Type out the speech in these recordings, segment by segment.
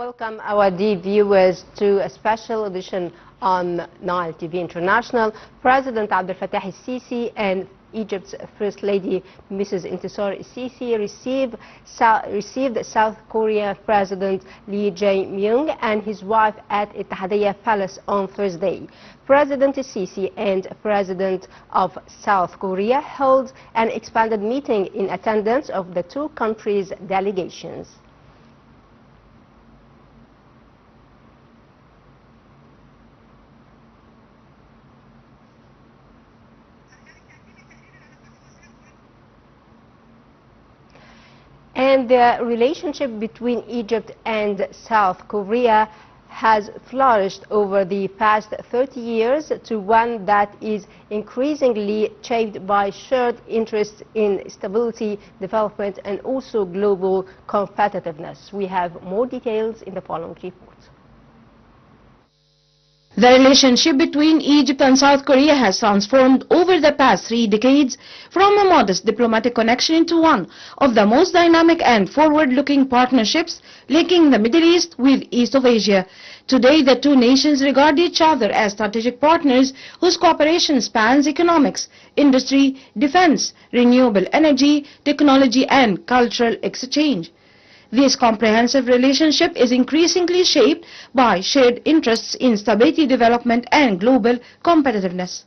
welcome our dear viewers to a special edition on Nile TV International. President Abdel Fattah el-Sisi and Egypt's First Lady, Mrs. Intisar el-Sisi, received South Korea President Lee Jae-myung and his wife at Ittihadiyya Palace on Thursday. President el-Sisi and President of South Korea held an expanded meeting in attendance of the two countries' delegations. And the relationship between Egypt and South Korea has flourished over the past 30 years to one that is increasingly shaped by shared interests in stability, development, and also global competitiveness. We have more details in the following report. The relationship between Egypt and South Korea has transformed over the past 3 decades from a modest diplomatic connection into one of the most dynamic and forward-looking partnerships linking the Middle East with East of Asia. Today, the two nations regard each other as strategic partners whose cooperation spans economics, industry, defense, renewable energy, technology, and cultural exchange. This comprehensive relationship is increasingly shaped by shared interests in stability, development, and global competitiveness.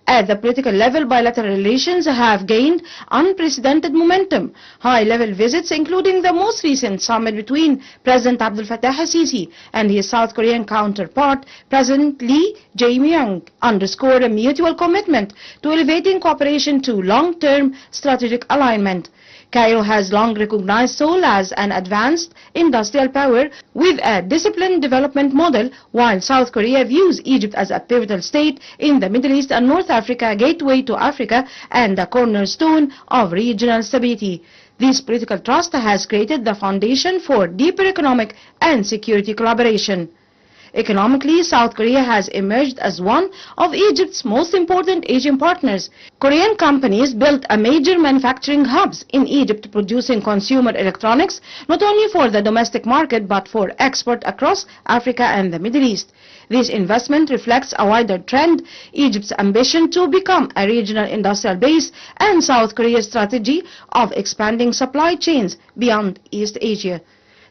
At the political level, bilateral relations have gained unprecedented momentum. High-level visits, including the most recent summit between President Abdel Fattah el-Sisi and his South Korean counterpart, President Lee Jae-myung, underscore a mutual commitment to elevating cooperation to long-term strategic alignment. Cairo has long recognized Seoul as an advanced industrial power with a disciplined development model, while South Korea views Egypt as a pivotal state in the Middle East and North Africa, a gateway to Africa and a cornerstone of regional stability. This political trust has created the foundation for deeper economic and security collaboration. Economically, South Korea has emerged as one of Egypt's most important Asian partners. Korean companies built a major manufacturing hubs in Egypt, producing consumer electronics not only for the domestic market but for export across Africa and the Middle East. This investment reflects a wider trend: Egypt's ambition to become a regional industrial base and South Korea's strategy of expanding supply chains beyond East Asia.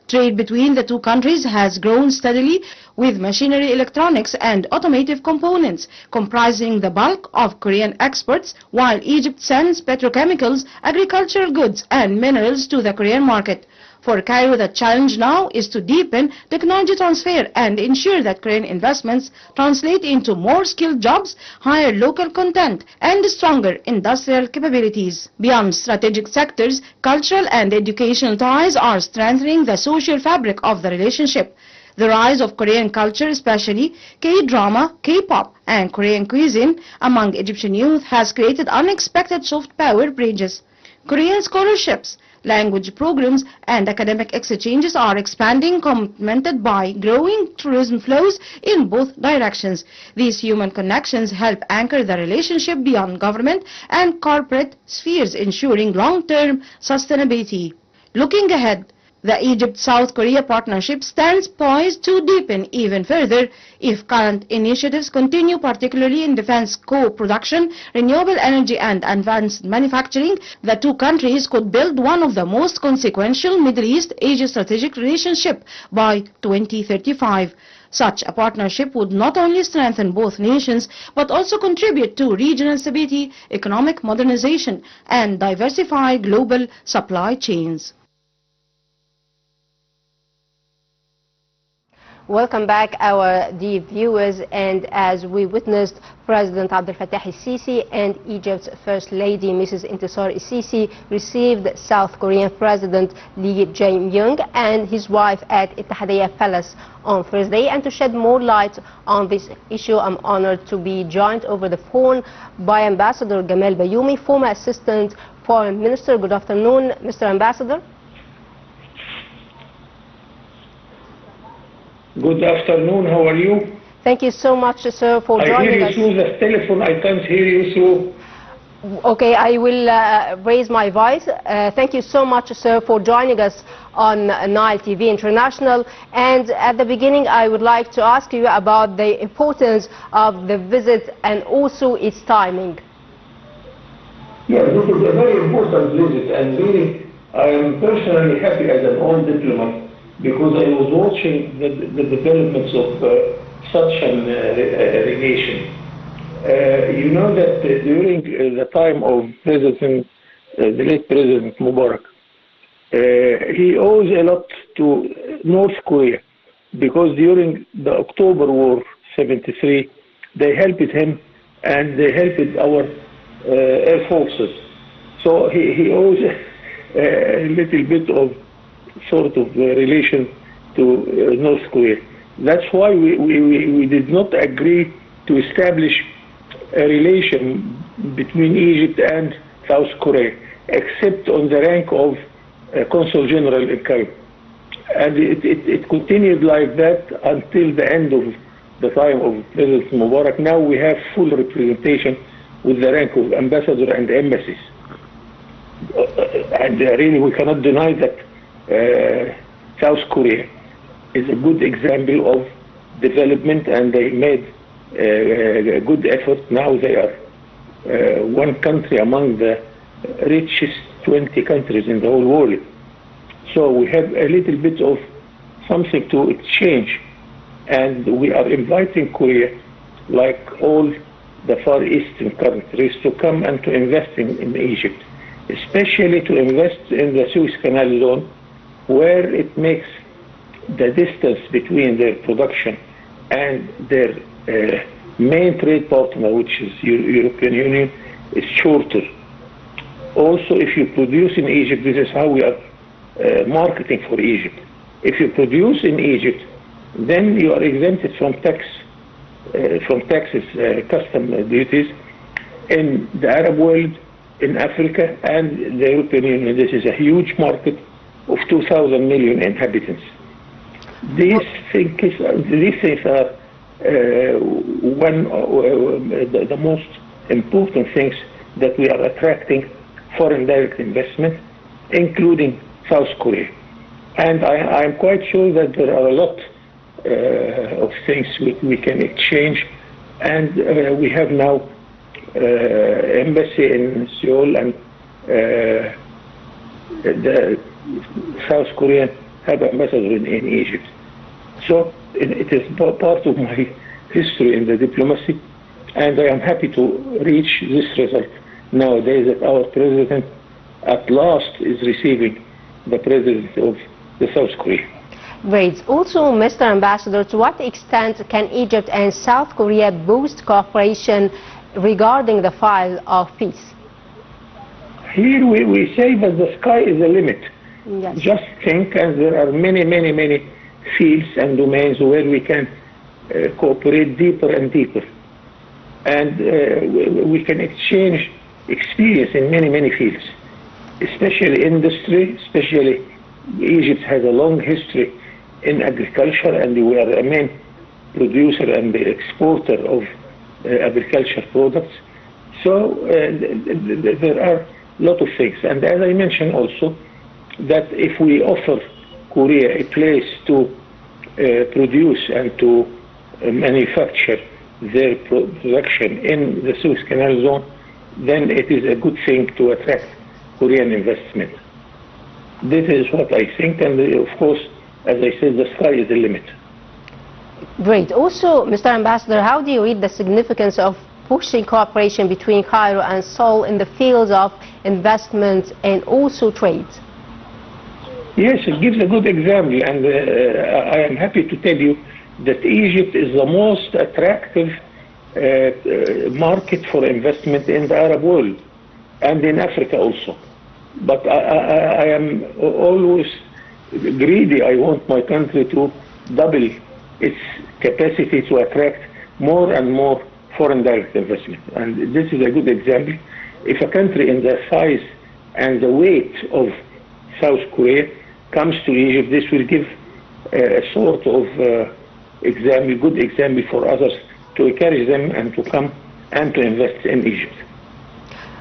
Trade between the two countries has grown steadily, with machinery, electronics, and automotive components comprising the bulk of Korean exports, while Egypt sends petrochemicals, agricultural goods, and minerals to the Korean market. For Cairo, the challenge now is to deepen technology transfer and ensure that Korean investments translate into more skilled jobs, higher local content, and stronger industrial capabilities. Beyond strategic sectors, cultural and educational ties are strengthening the social fabric of the relationship. The rise of Korean culture, especially K-drama, K-pop, and Korean cuisine among Egyptian youth, has created unexpected soft power bridges. Korean scholarships, language programs, and academic exchanges are expanding, complemented by growing tourism flows in both directions. These human connections help anchor the relationship beyond government and corporate spheres, ensuring long-term sustainability. Looking ahead, the Egypt-South Korea partnership stands poised to deepen even further if current initiatives continue, particularly in defense co-production, renewable energy, and advanced manufacturing. The two countries could build one of the most consequential Middle East-Asia strategic relationships by 2035. Such a partnership would not only strengthen both nations but also contribute to regional stability, economic modernization, and diversify global supply chains. Welcome back, our dear viewers, and as we witnessed, President Abdel Fattah el-Sisi and Egypt's First Lady, Mrs. Intisar el-Sisi, received South Korean President Lee Jae-myung and his wife at Ittihadiyya Palace on Thursday. And to shed more light on this issue, I'm honored to be joined over the phone by Ambassador Gamal Bayoumy, former Assistant Foreign Minister. Good afternoon, Mr. Ambassador. Good afternoon, how are you? Thank you so much, sir, for joining us. I hear you through the telephone, I can't hear you through. Okay, I will raise my voice. Thank you so much, sir, for joining us on Nile TV International. And at the beginning, I would like to ask you about the importance of the visit and also its timing. Yes, this is a very important visit, and really, I am personally happy as an old diplomat because I was watching the developments of such an relation. You know that during the time of the late President Mubarak, he owes a lot to North Korea because during the October War '73, they helped him and they helped our air forces. So he owes a little bit of sort of relation to North Korea. That's why we did not agree to establish a relation between Egypt and South Korea, except on the rank of Consul General in Cairo. And it continued like that until the end of the time of President Mubarak. Now we have full representation with the rank of ambassador and embassies. And really we cannot deny that South Korea is a good example of development, and they made a good effort. Now they are one country among the richest 20 countries in the whole world. So we have a little bit of something to exchange, and we are inviting Korea, like all the Far Eastern countries, to come and to invest in Egypt, especially to invest in the Suez Canal zone, where it makes the distance between their production and their main trade partner, which is European Union, is shorter. Also, if you produce in Egypt, this is how we are marketing for Egypt. If you produce in Egypt, then you are exempted from taxes, custom duties in the Arab world, in Africa, and the European Union. This is a huge market of 2,000 million inhabitants. These things are one of the most important things that we are attracting foreign direct investment, including South Korea. And I am quite sure that there are a lot of things we can exchange, and we have now embassy in Seoul, and the South Korean have ambassador in Egypt. So it is part of my history in the diplomacy, and I am happy to reach this result nowadays, that our president at last is receiving the president of the South Korea. Great. Also, Mr. Ambassador, to what extent can Egypt and South Korea boost cooperation regarding the file of peace? Here we say that the sky is the limit. Yes. Just think, and there are many fields and domains where we can cooperate deeper and deeper. And we can exchange experience in many fields, especially industry. Especially Egypt has a long history in agriculture, and we are a main producer and exporter of agriculture products. So there are a lot of things. And as I mentioned also, that if we offer Korea a place to produce and to manufacture their production in the Suez Canal zone, then it is a good thing to attract Korean investment. This is what I think, and of course, as I said, the sky is the limit. Great. Also, Mr. Ambassador, how do you read the significance of pushing cooperation between Cairo and Seoul in the fields of investment and also trade? Yes, it gives a good example, and I am happy to tell you that Egypt is the most attractive market for investment in the Arab world and in Africa also. But I am always greedy. I want my country to double its capacity to attract more and more foreign direct investment. And this is a good example. If a country in the size and the weight of South Korea comes to Egypt, this will give a sort of example, good example for others, to encourage them and to come and to invest in Egypt.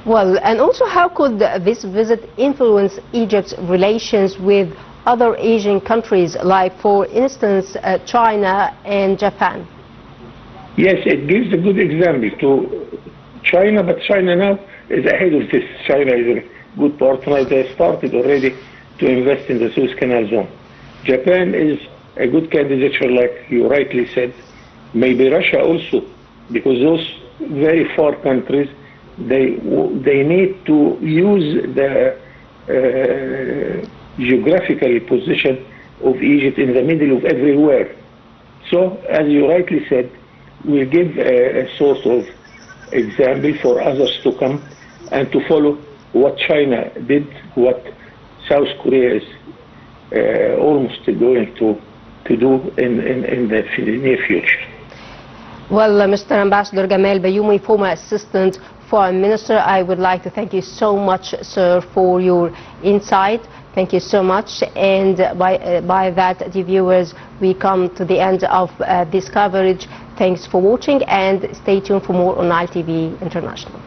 Well, and also how could this visit influence Egypt's relations with other Asian countries, like, for instance, China and Japan? Yes, it gives a good example to China, but China now is ahead of this. China is a good partner. They started already to invest in the Suez Canal zone. Japan is a good candidature, like you rightly said. Maybe Russia also, because those very far countries, they need to use the geographical position of Egypt in the middle of everywhere. So, as you rightly said, we'll give a sort of example for others to come and to follow what China did, what South Korea is almost going to do in the near future. Well, Mr. Ambassador Gamal Bayoumy, former Assistant Foreign Minister, I would like to thank you so much, sir, for your insight. Thank you so much. And by that, dear viewers, we come to the end of this coverage. Thanks for watching, and stay tuned for more on Nile TV International.